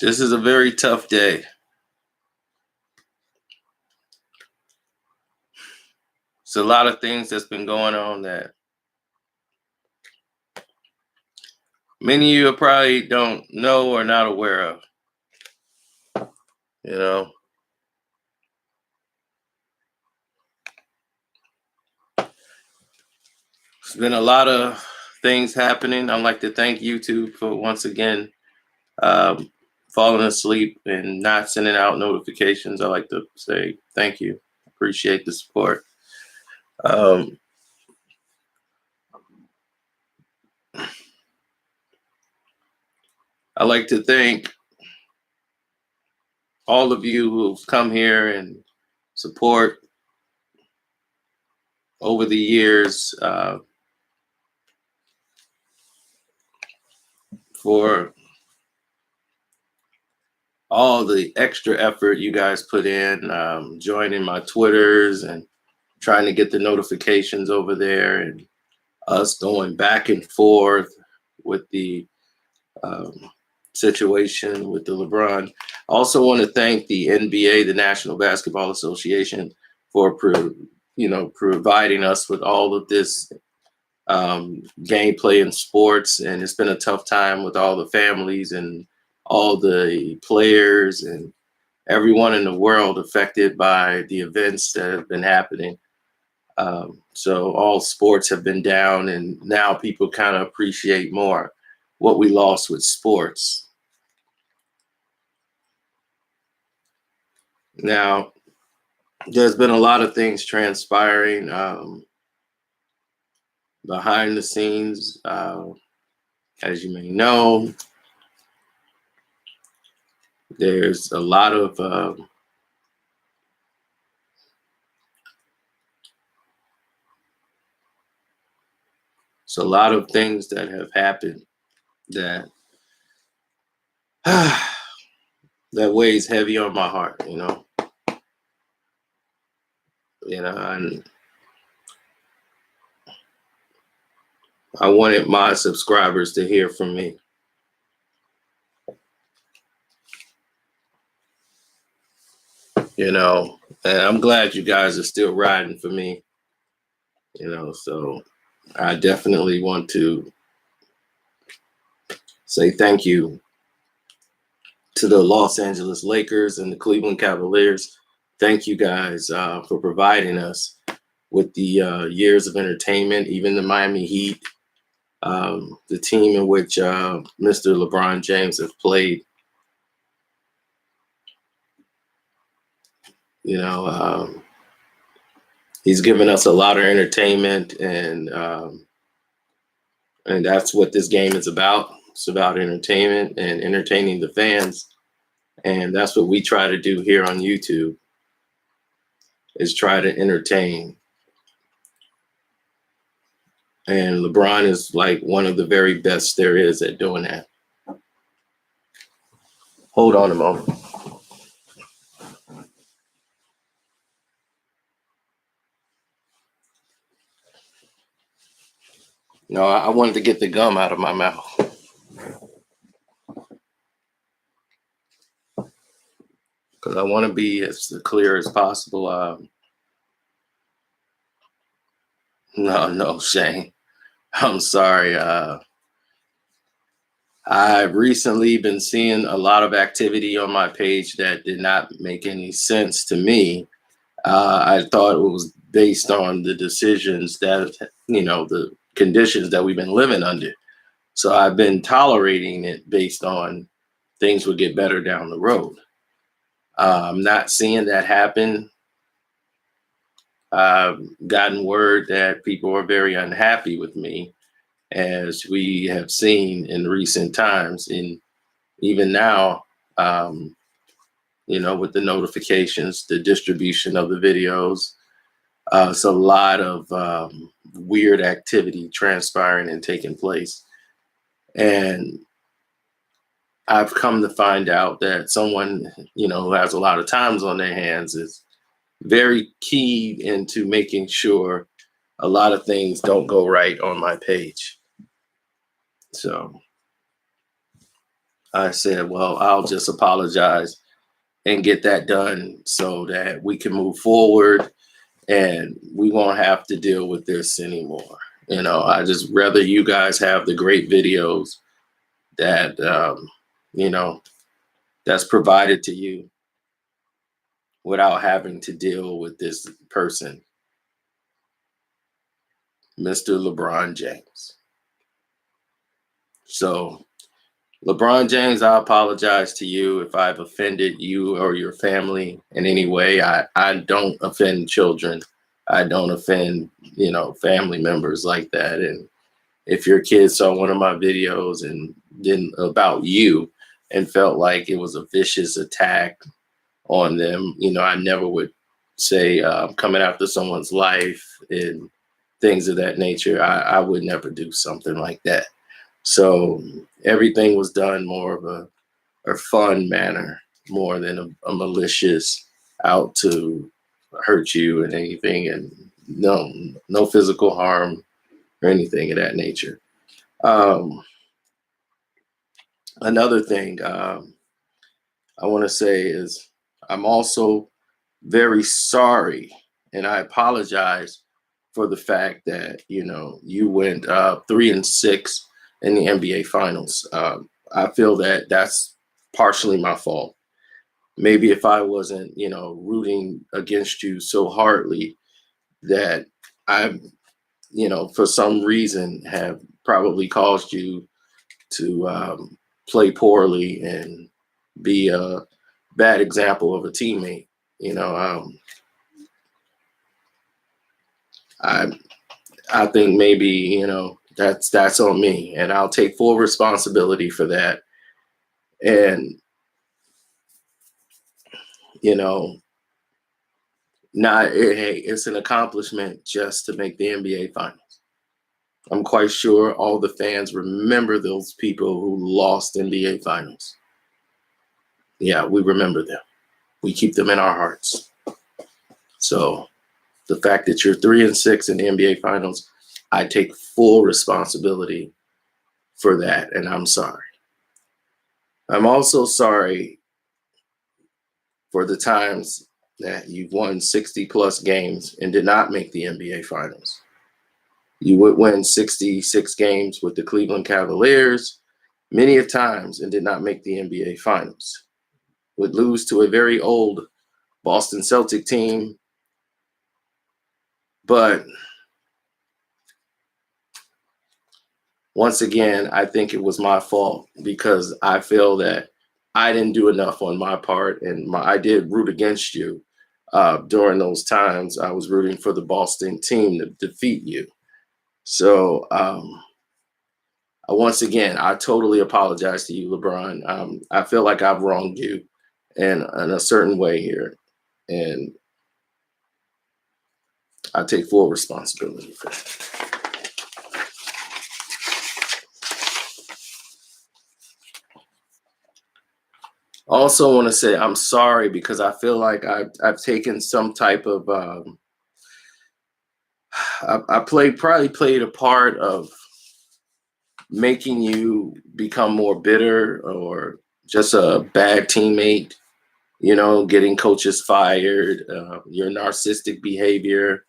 This is a very tough day. It's a lot of things that's been going on that many of you probably don't know or not aware of. You know, there's been a lot of things happening. I'd like to thank YouTube for once again um, falling asleep and not sending out notifications. I like to say thank you. Appreciate the support. Um, I like to thank all of you who've come here and support over the years for all the extra effort you guys put in, joining my Twitters and trying to get the notifications over there, and us going back and forth with the um, situation with the LeBron. I also want to thank the NBA, the National Basketball Association, for providing us with all of this gameplay in sports. And it's been a tough time with all the families and all the players and everyone in the world affected by the events that have been happening. So all sports have been down, and now people kind of appreciate more what we lost with sports. Now, there's been a lot of things transpiring behind the scenes. As you may know, there's a lot of things that have happened that that weighs heavy on my heart, and I wanted my subscribers to hear from me. And I'm glad you guys are still riding for me, so I definitely want to say thank you to the Los Angeles Lakers and the Cleveland Cavaliers. Thank you guys for providing us with the years of entertainment, even the Miami Heat, the team in which Mr. LeBron James has played. He's given us a lot of entertainment, and that's what this game is about. It's about entertainment and entertaining the fans. And that's what we try to do here on YouTube, is try to entertain. And LeBron is like one of the very best there is at doing that. Hold on a moment. No, I wanted to get the gum out of my mouth. Because I want to be as clear as possible. No, Shane. I'm sorry. I've recently been seeing a lot of activity on my page that did not make any sense to me. I thought it was based on the decisions that, the conditions that we've been living under. So I've been tolerating it based on things would get better down the road. I'm not seeing that happen. I've gotten word that people are very unhappy with me, as we have seen in recent times. And even now, with the notifications, the distribution of the videos, it's a lot of weird activity transpiring and taking place. And I've come to find out that someone, who has a lot of times on their hands is very key into making sure a lot of things don't go right on my page. So I said, well, I'll just apologize and get that done so that we can move forward and we won't have to deal with this anymore. I just rather you guys have the great videos that, you know, that's provided to you without having to deal with this person, Mr. LeBron James. So, LeBron James, I apologize to you if I've offended you or your family in any way. I don't offend children. I don't offend, family members like that. And if your kids saw one of my videos and didn't about you and felt like it was a vicious attack on them, I never would say coming after someone's life and things of that nature. I would never do something like that. So everything was done more of a fun manner, more than a malicious out to hurt you and anything, and no physical harm or anything of that nature. Another thing I want to say is I'm also very sorry, and I apologize for the fact that you went 3-6 in the NBA Finals. I feel that that's partially my fault. Maybe if I wasn't, rooting against you so hardly, that I, for some reason have probably caused you to play poorly and be a bad example of a teammate. I I think maybe that's on me, and I'll take full responsibility for that. And you know, hey, it's an accomplishment just to make the NBA Finals. I'm quite sure all the fans remember those people who lost NBA Finals. Yeah, we remember them. We keep them in our hearts. So the fact that you're 3-6 in the NBA Finals, I take full responsibility for that, and I'm sorry. I'm also sorry for the times that you've won 60 plus games and did not make the NBA Finals. You would win 66 games with the Cleveland Cavaliers many of times and did not make the NBA Finals. Would lose to a very old Boston Celtic team, but once again, I think it was my fault because I feel that I didn't do enough on my part, and I did root against you during those times. I was rooting for the Boston team to defeat you. So once again, I totally apologize to you, LeBron. I feel like I've wronged you in a certain way here, and I take full responsibility for that. Also want to say I'm sorry because I feel like I've taken some type of I probably played a part of making you become more bitter or just a bad teammate, getting coaches fired, your narcissistic behavior.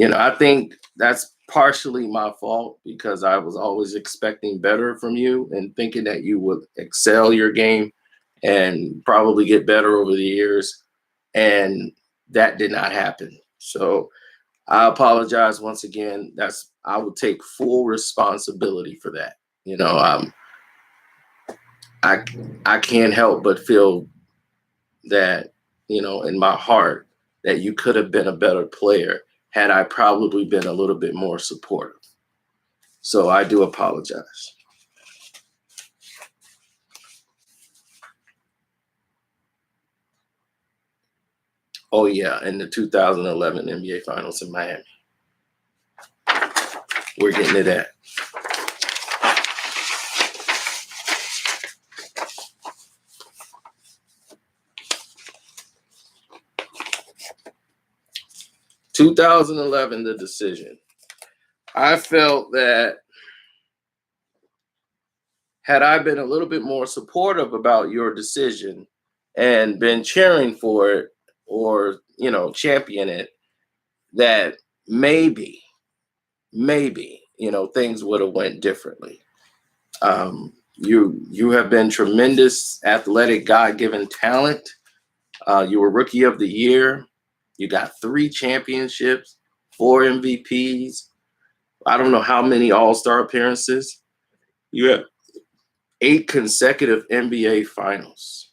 I think that's partially my fault because I was always expecting better from you and thinking that you would excel your game and probably get better over the years. And that did not happen. So I apologize once again. I would take full responsibility for that. I can't help but feel that, in my heart, that you could have been a better player had I probably been a little bit more supportive. So I do apologize. Oh yeah, in the 2011 NBA Finals in Miami. We're getting to that. (2011) the decision. I felt that had I been a little bit more supportive about your decision and been cheering for it or, champion it, that maybe, things would have went differently. You have been tremendous athletic, God-given talent. You were rookie of the year. You got 3 championships, 4 MVPs. I don't know how many all-star appearances. You have 8 consecutive NBA finals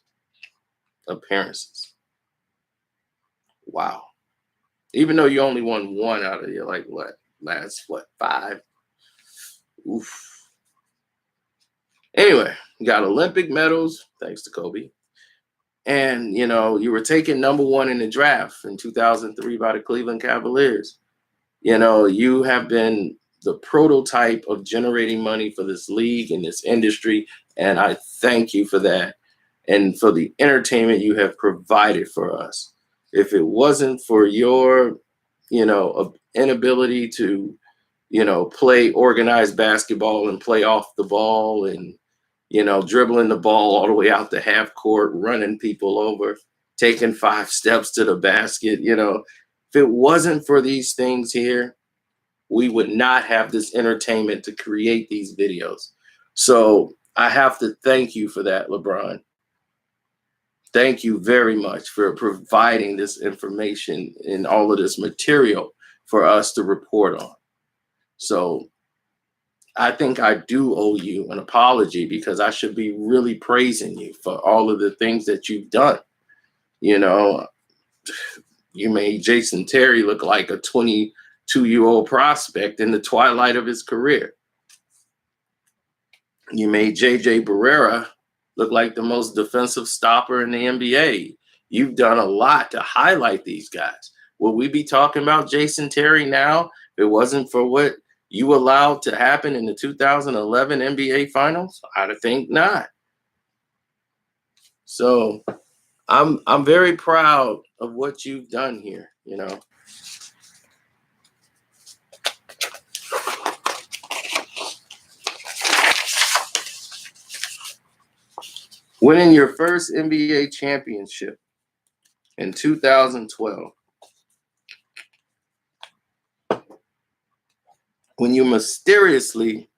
appearances. Wow. Even though you only won 1 out of your last 5? Oof. Anyway, you got Olympic medals, thanks to Kobe. And, you were taken number 1 in the draft in 2003 by the Cleveland Cavaliers. You have been the prototype of generating money for this league and this industry. And I thank you for that and for the entertainment you have provided for us. If it wasn't for your, inability to, play organized basketball and play off the ball and, dribbling the ball all the way out the half court, running people over, taking 5 steps to the basket, if it wasn't for these things here, we would not have this entertainment to create these videos. So I have to thank you for that, LeBron. Thank you very much for providing this information and all of this material for us to report on. So I think I do owe you an apology because I should be really praising you for all of the things that you've done. You made Jason Terry look like a 22-year-old prospect in the twilight of his career. You made JJ Barrera look like the most defensive stopper in the NBA. You've done a lot to highlight these guys. Will we be talking about Jason Terry now if it wasn't for what you allowed to happen in the 2011 NBA Finals? I think not. So I'm very proud of what you've done here, Winning your first NBA championship in 2012, when you mysteriously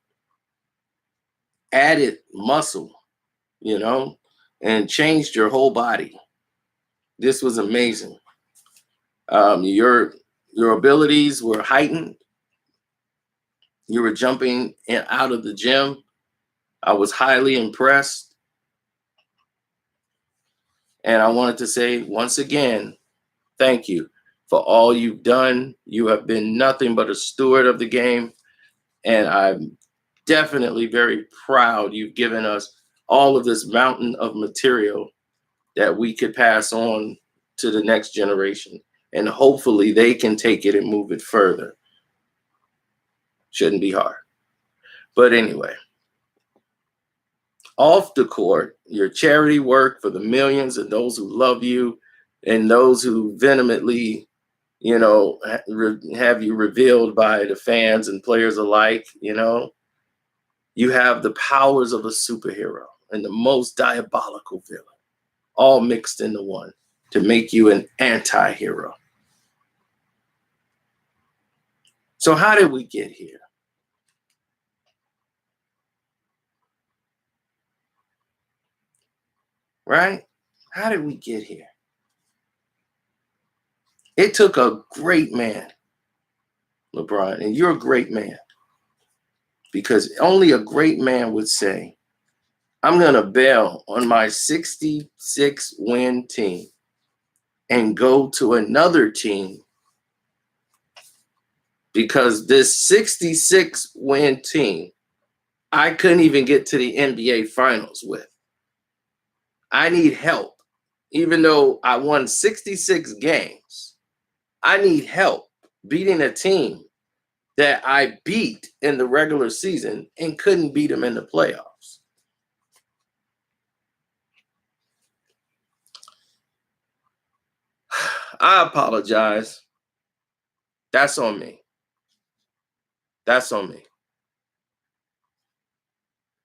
added muscle, and changed your whole body. This was amazing. Your abilities were heightened. You were jumping in out of the gym. I was highly impressed. And I wanted to say once again, thank you for all you've done. You have been nothing but a steward of the game. And I'm definitely very proud you've given us all of this mountain of material that we could pass on to the next generation. And hopefully they can take it and move it further. Shouldn't be hard. But anyway, off the court, your charity work for the millions and those who love you and those who vehemently, have you revealed by the fans and players alike, you have the powers of a superhero and the most diabolical villain, all mixed into one to make you an anti-hero. So how did we get here? Right? How did we get here? It took a great man, LeBron, and you're a great man, because only a great man would say, I'm going to bail on my 66-win team and go to another team because this 66-win team, I couldn't even get to the NBA Finals with. I need help. Even though I won 66 games, I need help beating a team that I beat in the regular season and couldn't beat them in the playoffs. I apologize. That's on me. That's on me.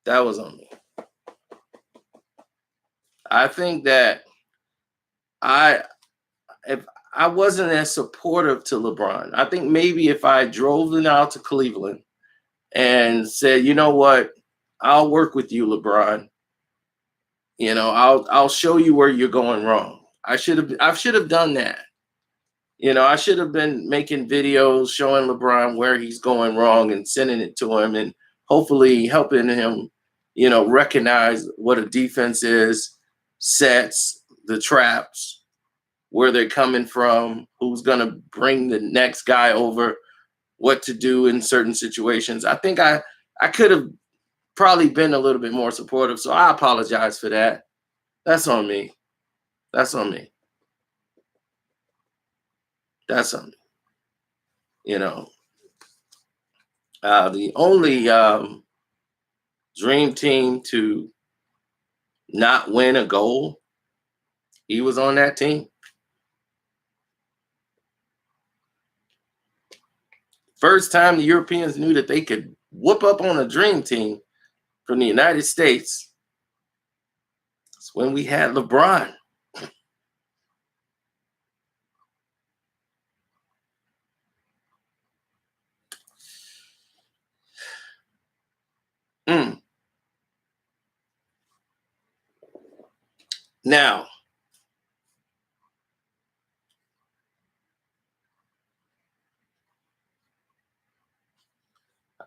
That was on me. I think that I if I wasn't as supportive to LeBron. I think maybe if I drove him out to Cleveland and said, you know what, I'll work with you, LeBron. You know, I'll show you where you're going wrong. I should have done that. You know, I should have been making videos showing LeBron where he's going wrong and sending it to him and hopefully helping him, you know, recognize what a defense is, sets, the traps, where they're coming from, who's going to bring the next guy over, what to do in certain situations. I think I could have probably been a little bit more supportive. So I apologize for that. That's on me. That's on me. That's on me. You know, the only dream team to not win a goal, he was on that team. First time the Europeans knew that they could whoop up on a dream team from the United States, it's when we had LeBron. Mm. Now,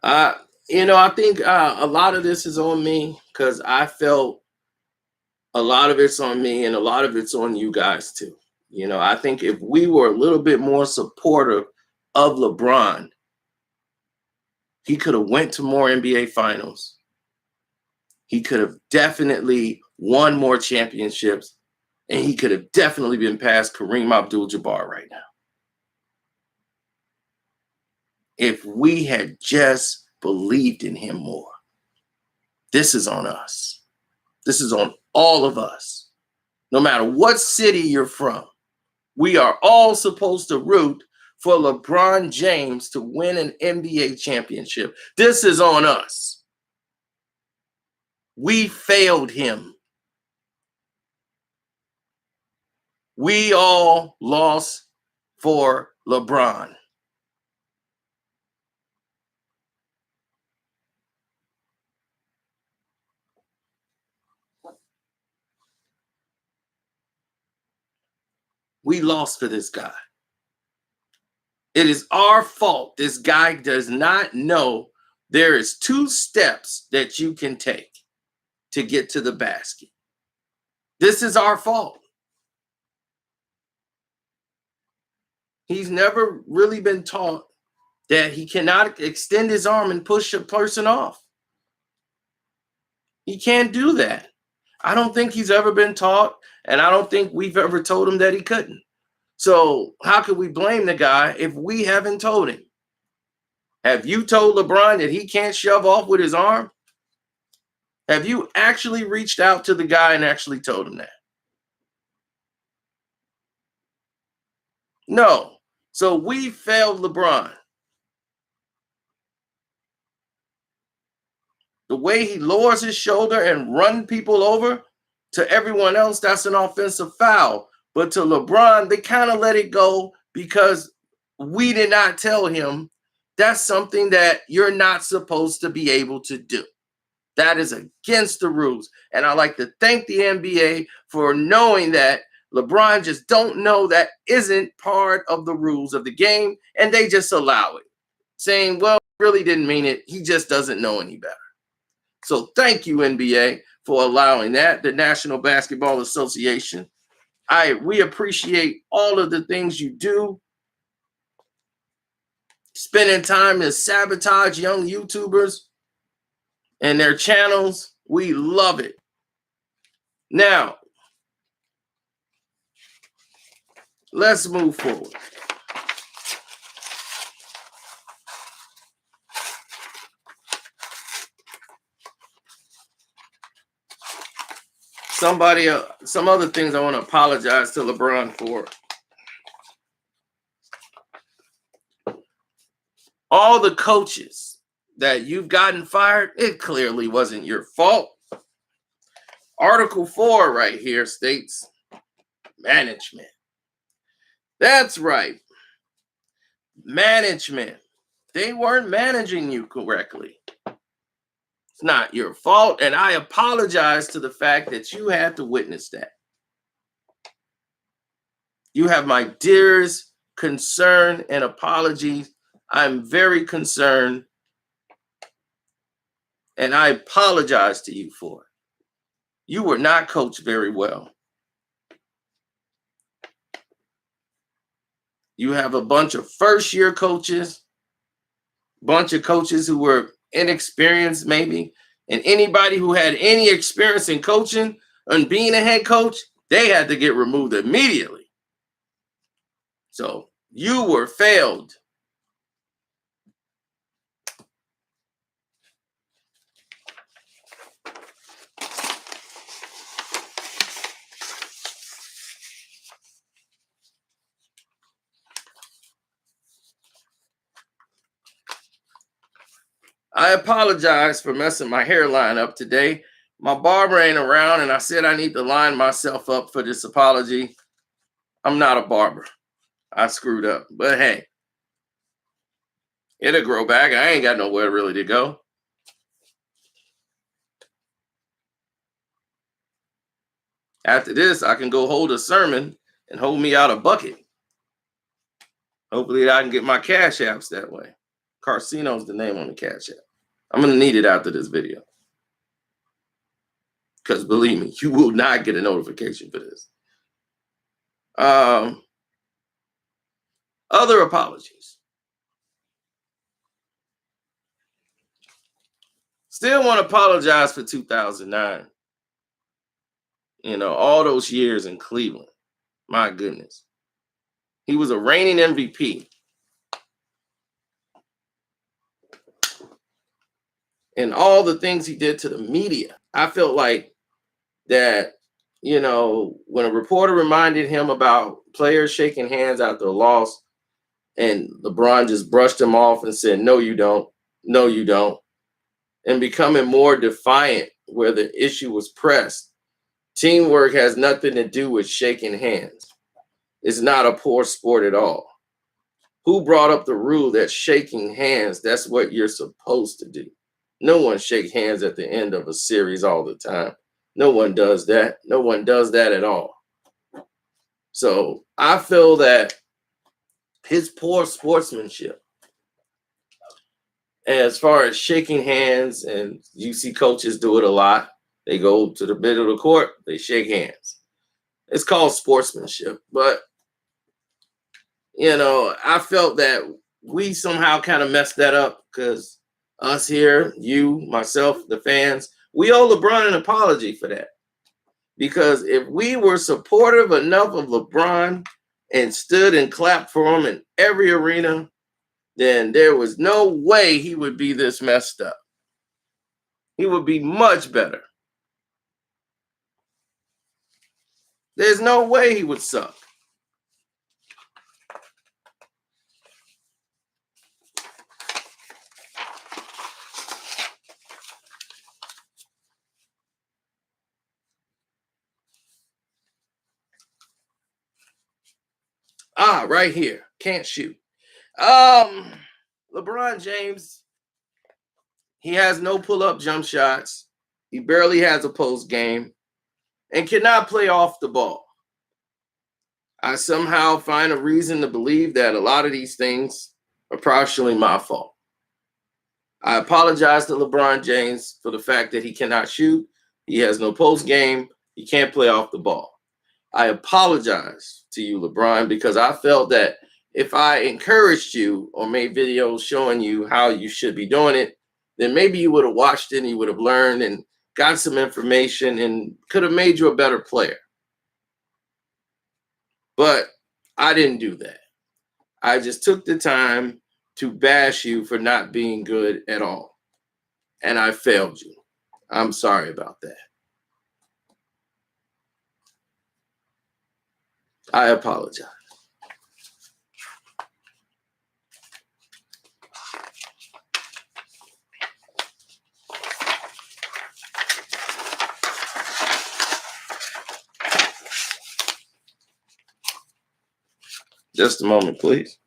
uh, I think a lot of this is on me because I felt a lot of it's on me and a lot of it's on you guys too. You know, I think if we were a little bit more supportive of LeBron, he could have went to more NBA finals. He could have definitely won more championships, and he could have definitely been past Kareem Abdul-Jabbar right now. If we had just believed in him more. This is on us. This is on all of us. No matter what city you're from, we are all supposed to root for LeBron James to win an NBA championship. This is on us. We failed him. We all lost for LeBron. We lost for this guy. It is our fault. This guy does not know there is 2 steps that you can take to get to the basket. This is our fault. He's never really been taught that he cannot extend his arm and push a person off. He can't do that. I don't think he's ever been taught, and I don't think we've ever told him that he couldn't. So how could we blame the guy if we haven't told him? Have you told LeBron that he can't shove off with his arm? Have you actually reached out to the guy and actually told him that? No. So we failed LeBron. The way he lowers his shoulder and run people over, to everyone else, that's an offensive foul. But to LeBron, they kind of let it go because we did not tell him that's something that you're not supposed to be able to do. That is against the rules. And I like to thank the NBA for knowing that LeBron just don't know that isn't part of the rules of the game, and they just allow it, saying, well, really didn't mean it. He just doesn't know any better. So thank you, NBA, for allowing that, the National Basketball Association. We appreciate all of the things you do. Spending time to sabotage young YouTubers and their channels. We love it. Now, let's move forward. Some other things I want to apologize to LeBron for. All the coaches that you've gotten fired, it clearly wasn't your fault. Article 4 right here states management. That's right. Management. They weren't managing you correctly. It's not your fault. And I apologize to the fact that you had to witness that. You have my dearest concern and apologies. I'm very concerned. And I apologize to you for it. You were not coached very well. You have a bunch of first-year coaches, bunch of coaches who were inexperienced maybe, and anybody who had any experience in coaching and being a head coach, they had to get removed immediately. So you were failed. I apologize for messing my hairline up today. My barber ain't around, and I said I need to line myself up for this apology. I'm not a barber. I screwed up. But hey, it'll grow back. I ain't got nowhere really to go. After this, I can go hold a sermon and hold me out a bucket. Hopefully I can get my cash apps that way. Karceno is the name on the cash app. I'm going to need it after this video. Because believe me, you will not get a notification for this. Other apologies. Still want to apologize for 2009. You know, all those years in Cleveland. My goodness. He was a reigning MVP. And all the things he did to the media. I felt like that, you know, when a reporter reminded him about players shaking hands after a loss, and LeBron just brushed him off and said, no, you don't. No, you don't. And becoming more defiant where the issue was pressed. Teamwork has nothing to do with shaking hands. It's not a poor sport at all. Who brought up the rule that shaking hands, that's what you're supposed to do? No one shakes hands at the end of a series all the time. No one does that. No one does that at all. So I feel that his poor sportsmanship, as far as shaking hands, and you see coaches do it a lot. They go to the middle of the court, they shake hands. It's called sportsmanship. But, you know, I felt that we somehow kind of messed that up because us here, you, myself, the fans, we owe LeBron an apology for that. Because if we were supportive enough of LeBron and stood and clapped for him in every arena, then there was no way he would be this messed up. He would be much better. There's no way he would suck. Right here. Can't shoot. LeBron James, he has no pull-up jump shots. He barely has a post game and cannot play off the ball. I somehow find a reason to believe that a lot of these things are partially my fault. I apologize to LeBron James for the fact that he cannot shoot. He has no post game. He can't play off the ball. I apologize to you, LeBron, because I felt that if I encouraged you or made videos showing you how you should be doing it, then maybe you would have watched it and you would have learned and got some information and could have made you a better player. But I didn't do that. I just took the time to bash you for not being good at all. And I failed you. I'm sorry about that. I apologize. Just a moment, please.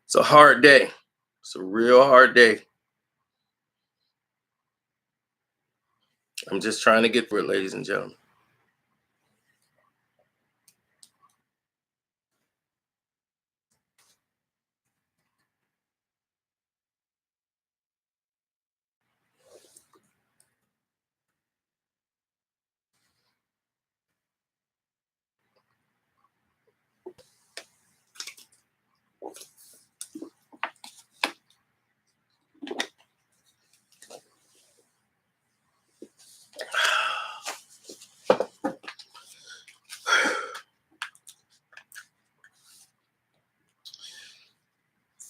It's a hard day. It's a real hard day. I'm just trying to get through it, ladies and gentlemen.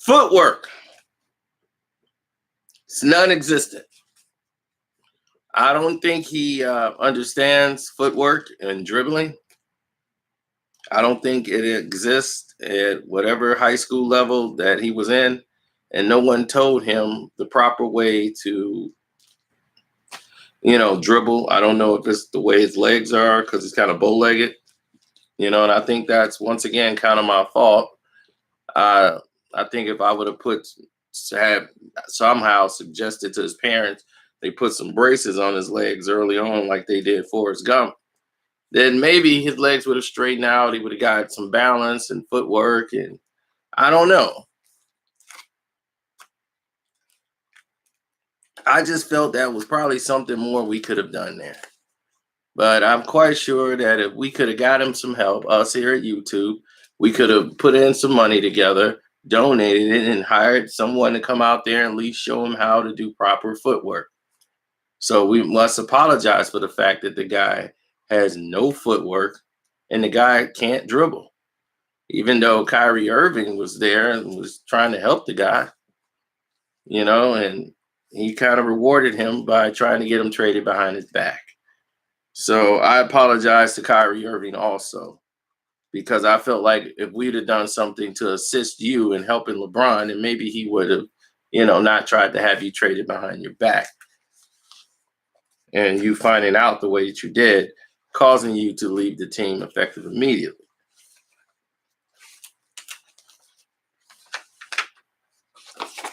Footwork. It's non-existent. I don't think he understands footwork and dribbling. I don't think it exists at whatever high school level that he was in. And no one told him the proper way to, dribble. I don't know if it's the way his legs are because he's kind of bow-legged, and I think that's once again kind of my fault. Uh, I think if I would have somehow suggested to his parents they put some braces on his legs early on, like they did Forrest Gump, then maybe his legs would have straightened out. He would have got some balance and footwork, and I don't know. I just felt that was probably something more we could have done there. But I'm quite sure that if we could have got him some help, us here at YouTube, we could have put in some money together, donated it, and hired someone to come out there and at least show him how to do proper footwork. So we must apologize for the fact that the guy has no footwork and the guy can't dribble. Even though Kyrie Irving was there and was trying to help the guy, and he kind of rewarded him by trying to get him traded behind his back. So I apologize to Kyrie Irving also, because I felt like if we'd have done something to assist you in helping LeBron, then maybe he would have, not tried to have you traded behind your back. And you finding out the way that you did, causing you to leave the team effective immediately.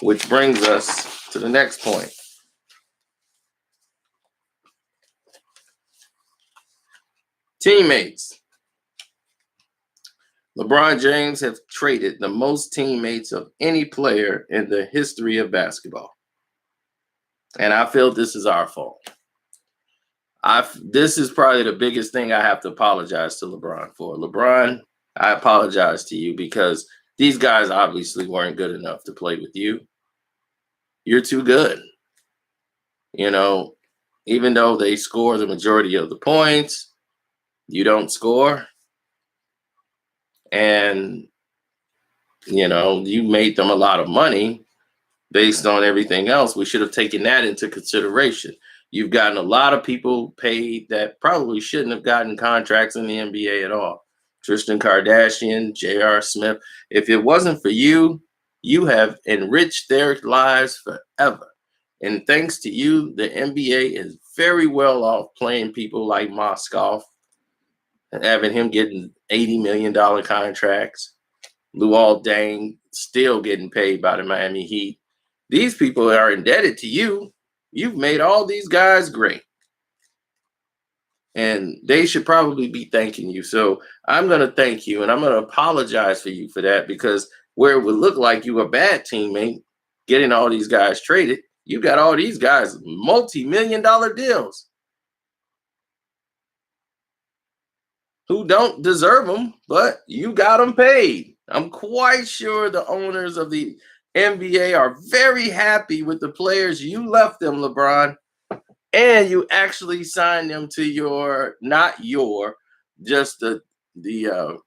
Which brings us to the next point. Teammates. LeBron James has traded the most teammates of any player in the history of basketball. And I feel this is our fault. This is probably the biggest thing I have to apologize to LeBron for. LeBron, I apologize to you because these guys obviously weren't good enough to play with you. You're too good. Even though they score the majority of the points, you don't score. And, you made them a lot of money based on everything else. We should have taken that into consideration. You've gotten a lot of people paid that probably shouldn't have gotten contracts in the NBA at all. Tristan Kardashian, J.R. Smith. If it wasn't for you, you have enriched their lives forever. And thanks to you, the NBA is very well off playing people like Moskov and having him getting $80 million contracts. Luol Deng still getting paid by the Miami Heat. These people are indebted to you. You've made all these guys great. And they should probably be thanking you. So I'm going to thank you, and I'm going to apologize for you for that, because where it would look like you a bad teammate getting all these guys traded, you got all these guys multi-million-dollar deals who don't deserve them, but you got them paid. I'm quite sure the owners of the NBA are very happy with the players you left them, LeBron, and you actually signed them to just the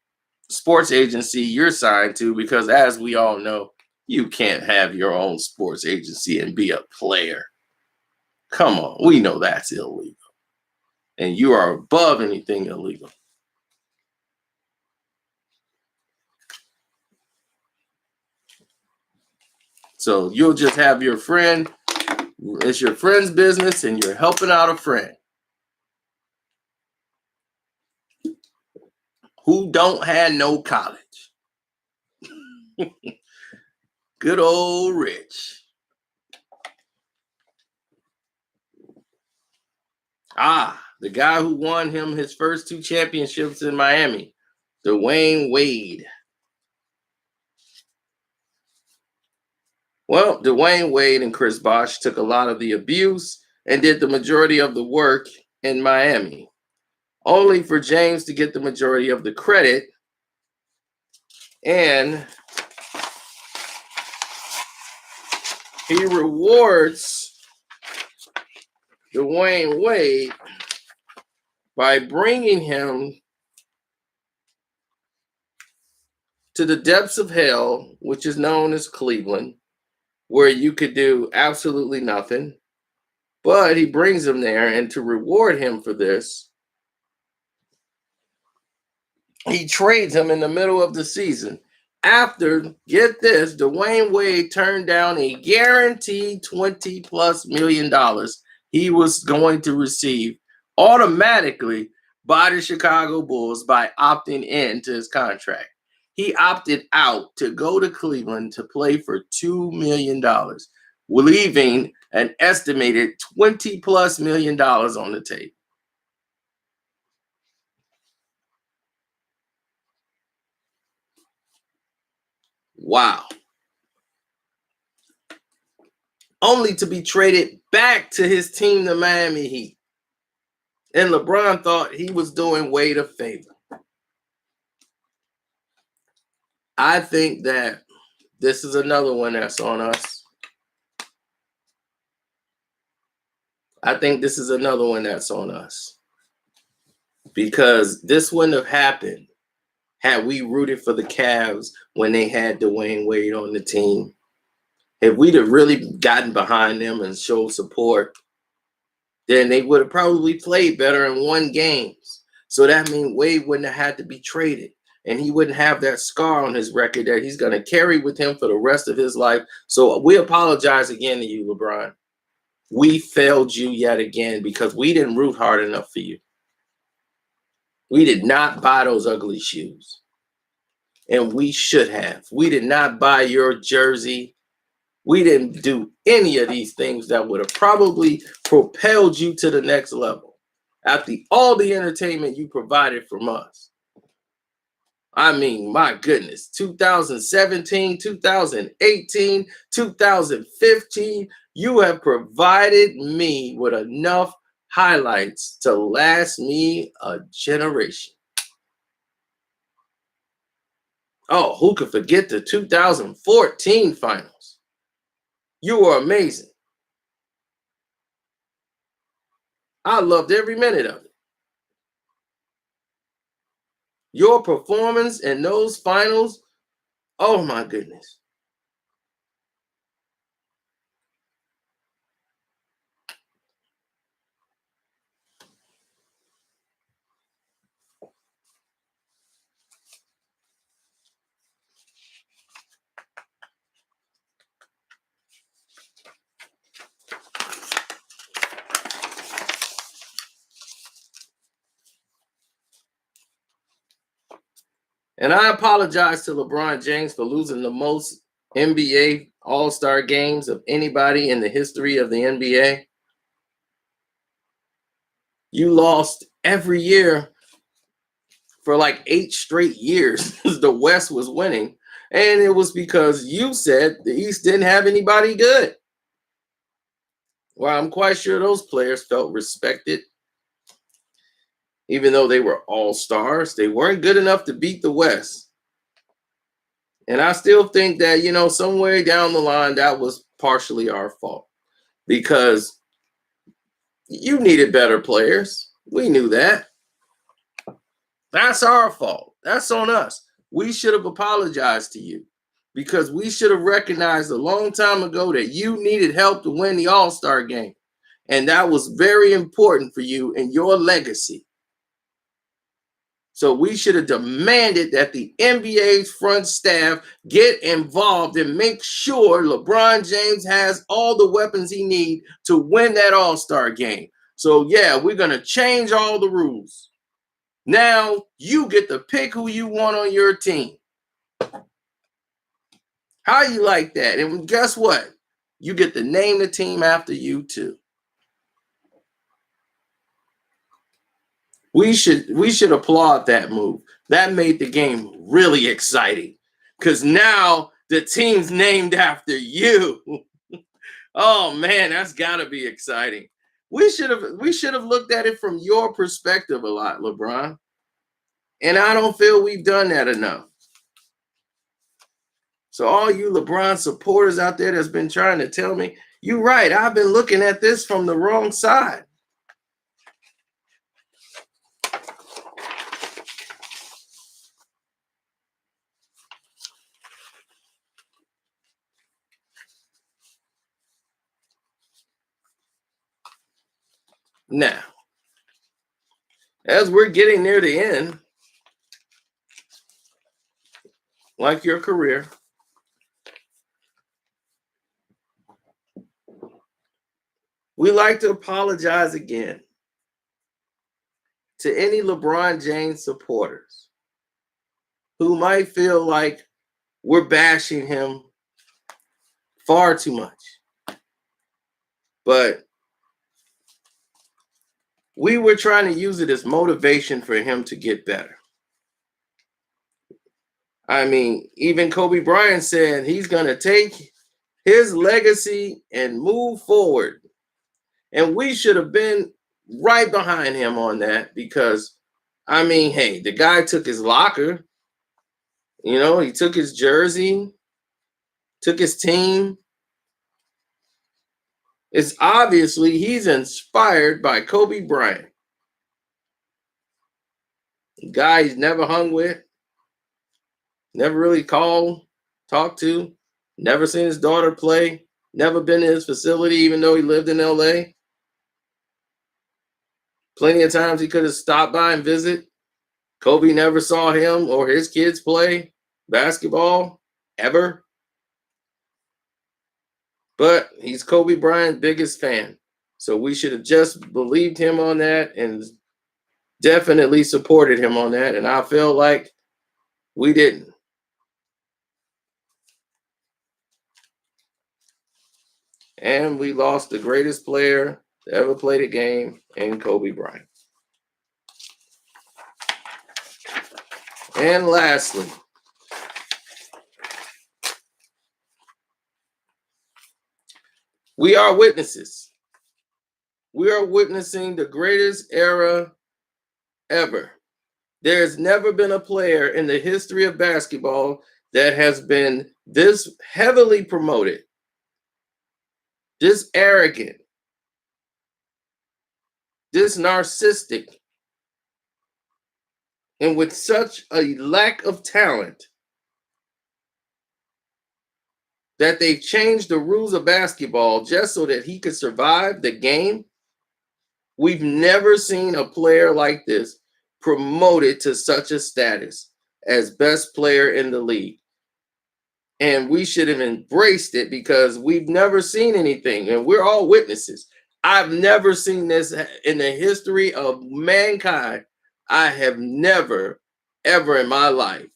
sports agency you're signed to, because as we all know, you can't have your own sports agency and be a player. Come on, we know that's illegal, and you are above anything illegal. So you'll just have your friend. It's your friend's business, and you're helping out a friend who don't have no college. Good old Rich. The guy who won him his first 2 championships in Miami, Dwayne Wade. Well, Dwayne Wade and Chris Bosh took a lot of the abuse and did the majority of the work in Miami, only for James to get the majority of the credit. And he rewards Dwayne Wade by bringing him to the depths of hell, which is known as Cleveland, where you could do absolutely nothing. But he brings him there, and to reward him for this, he trades him in the middle of the season. After, get this, Dwayne Wade turned down a guaranteed $20+ million he was going to receive automatically by the Chicago Bulls by opting in to his contract. He opted out to go to Cleveland to play for $2 million, leaving an estimated $20+ million on the table. Wow. Only to be traded back to his team, the Miami Heat. And LeBron thought he was doing Wade a favor. I think that this is another one that's on us. Because this wouldn't have happened had we rooted for the Cavs when they had Dwayne Wade on the team. If we'd have really gotten behind them and showed support, then they would have probably played better and won games. So that means Wade wouldn't have had to be traded. And he wouldn't have that scar on his record that he's going to carry with him for the rest of his life. So we apologize again to you, LeBron. We failed you yet again because we didn't root hard enough for you. We did not buy those ugly shoes. And we should have. We did not buy your jersey. We didn't do any of these things that would have probably propelled you to the next level after all the entertainment you provided from us. I mean, my goodness, 2017, 2018, 2015, you have provided me with enough highlights to last me a generation. Oh, who could forget the 2014 finals? You were amazing. I loved every minute of it. Your performance in those finals, oh my goodness. And I apologize to LeBron James for losing the most NBA All-Star games of anybody in the history of the NBA. You lost every year for like 8 straight years. The West was winning. And it was because you said the East didn't have anybody good. Well, I'm quite sure those players felt respected. Even though they were all-stars, they weren't good enough to beat the West. And I still think that, somewhere down the line, that was partially our fault. Because you needed better players. We knew that. That's our fault. That's on us. We should have apologized to you. Because we should have recognized a long time ago that you needed help to win the All-Star game. And that was very important for you and your legacy. So we should have demanded that the NBA's front staff get involved and make sure LeBron James has all the weapons he needs to win that All-Star game. So yeah, we're going to change all the rules. Now you get to pick who you want on your team. How you like that? And guess what? You get to name the team after you too. We should applaud that move. That made the game really exciting because now the team's named after you. Oh man, that's gotta be exciting. We should have looked at it from your perspective a lot, LeBron. And I don't feel we've done that enough. So all you LeBron supporters out there that's been trying to tell me, you're right, I've been looking at this from the wrong side. Now, as we're getting near the end, like your career, we like to apologize again to any LeBron James supporters who might feel like we're bashing him far too much. But we were trying to use it as motivation for him to get better. I mean, even Kobe Bryant said he's going to take his legacy and move forward. And we should have been right behind him on that because, I mean, hey, the guy took his locker. You know, he took his jersey, took his team. It's obviously he's inspired by Kobe Bryant. A guy he's never hung with, never really called, talked to, never seen his daughter play, never been to his facility, even though he lived in LA. Plenty of times he could have stopped by and visit. Kobe never saw him or his kids play basketball ever. But he's Kobe Bryant's biggest fan. So we should have just believed him on that and definitely supported him on that. And I feel like we didn't. And we lost the greatest player to ever play the game in Kobe Bryant. And lastly, we are witnesses. We are witnessing the greatest era ever. There's never been a player in the history of basketball that has been this heavily promoted, this arrogant, this narcissistic, and with such a lack of talent that they've changed the rules of basketball just so that he could survive the game. We've never seen a player like this promoted to such a status as best player in the league. And we should have embraced it because we've never seen anything, and we're all witnesses. I've never seen this in the history of mankind. I have never, ever in my life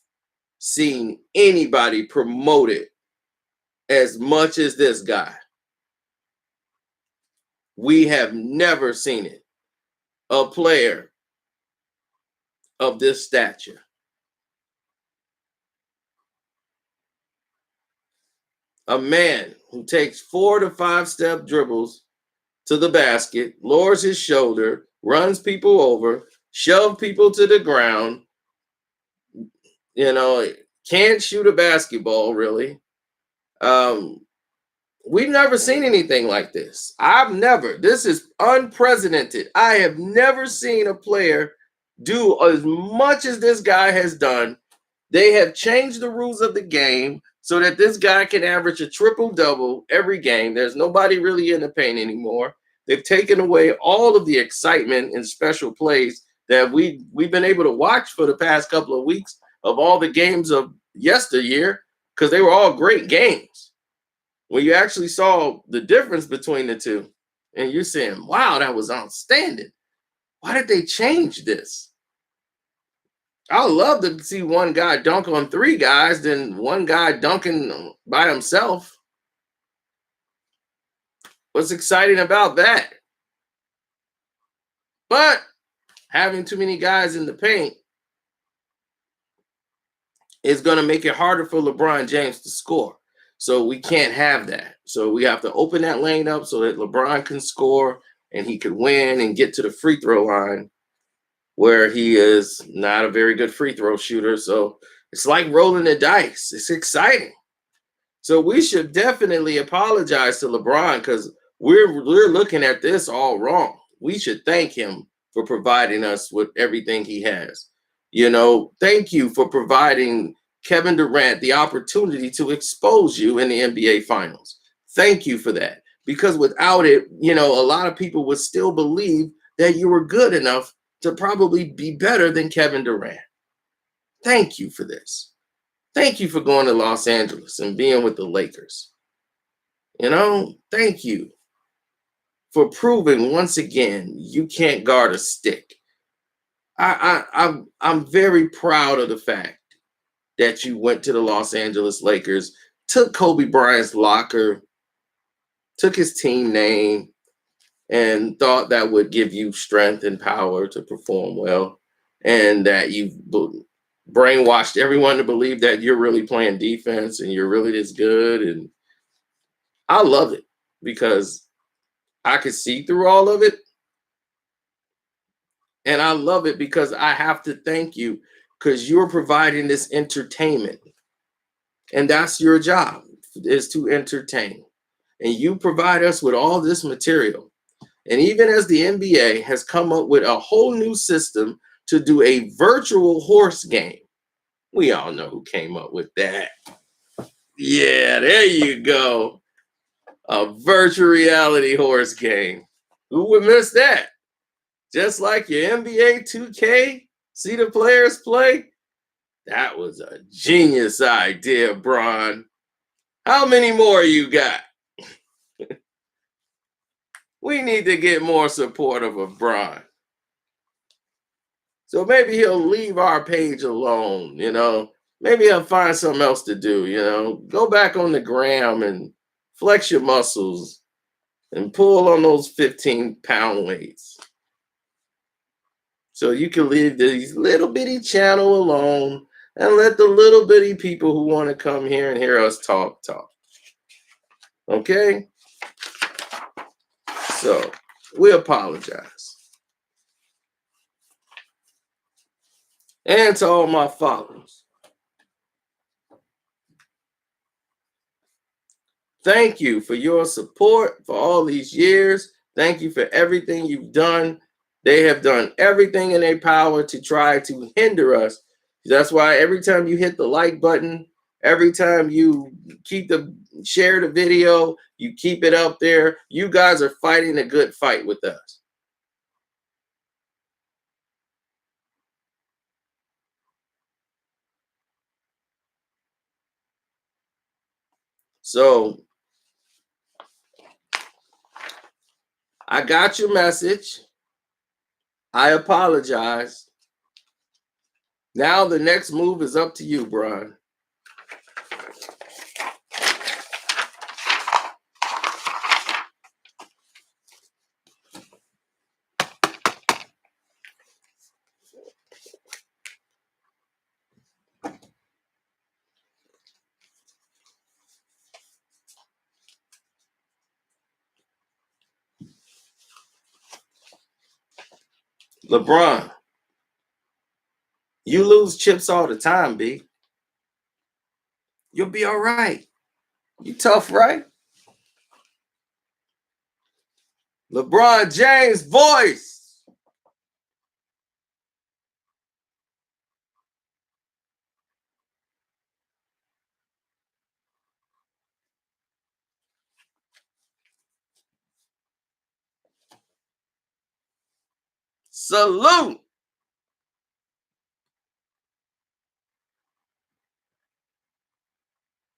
seen anybody promoted as much as this guy. We have never seen it. A player of this stature. A man who takes 4 to 5 step dribbles to the basket, lowers his shoulder, runs people over, shoves people to the ground, you know, can't shoot a basketball really. We've never seen anything like this. This is unprecedented. I have never seen a player do as much as this guy has done. They have changed the rules of the game so that this guy can average a triple-double every game. There's nobody really in the paint anymore. They've taken away all of the excitement and special plays that we've been able to watch for the past couple of weeks of all the games of yesteryear, because they were all great games. When you actually saw the difference between the two, and you're saying, wow, that was outstanding. Why did they change this? I would love to see one guy dunk on three guys than one guy dunking by himself. What's exciting about that? But having too many guys in the paint is going to make it harder for LeBron James to score. So we can't have that. So we have to open that lane up so that LeBron can score and he could win and get to the free throw line, where he is not a very good free throw shooter. So it's like rolling the dice. It's exciting. So we should definitely apologize to LeBron, because we're looking at this all wrong. We should thank him for providing us with everything he has. Thank you for providing Kevin Durant the opportunity to expose you in the NBA Finals. Thank you for that. Because without it, a lot of people would still believe that you were good enough to probably be better than Kevin Durant. Thank you for this. Thank you for going to Los Angeles and being with the Lakers. Thank you for proving once again you can't guard a stick. I'm very proud of the fact that you went to the Los Angeles Lakers, took Kobe Bryant's locker, took his team name, and thought that would give you strength and power to perform well, and that you brainwashed everyone to believe that you're really playing defense and you're really this good. And I love it, because I could see through all of it. And I love it because I have to thank you, because you're providing this entertainment. And that's your job, is to entertain. And you provide us with all this material. And even as the NBA has come up with a whole new system to do a virtual horse game, we all know who came up with that. Yeah, there you go. A virtual reality horse game. Who would miss that? Just like your NBA 2K, see the players play? That was a genius idea, Bron. How many more you got? We need to get more supportive of Bron. So maybe he'll leave our page alone, Maybe he'll find something else to do, Go back on the gram and flex your muscles and pull on those 15-pound weights. So you can leave this little bitty channel alone and let the little bitty people who want to come here and hear us talk. Okay? So we apologize. And to all my followers, thank you for your support for all these years. Thank you for everything you've done. They have done everything in their power to try to hinder us. That's why every time you hit the like button, every time you share the video, you keep it up there, you guys are fighting a good fight with us. So I got your message. I apologize. Now the next move is up to you, Brian. LeBron, you lose chips all the time, B. You'll be all right. You tough, right? LeBron James voice. Salute.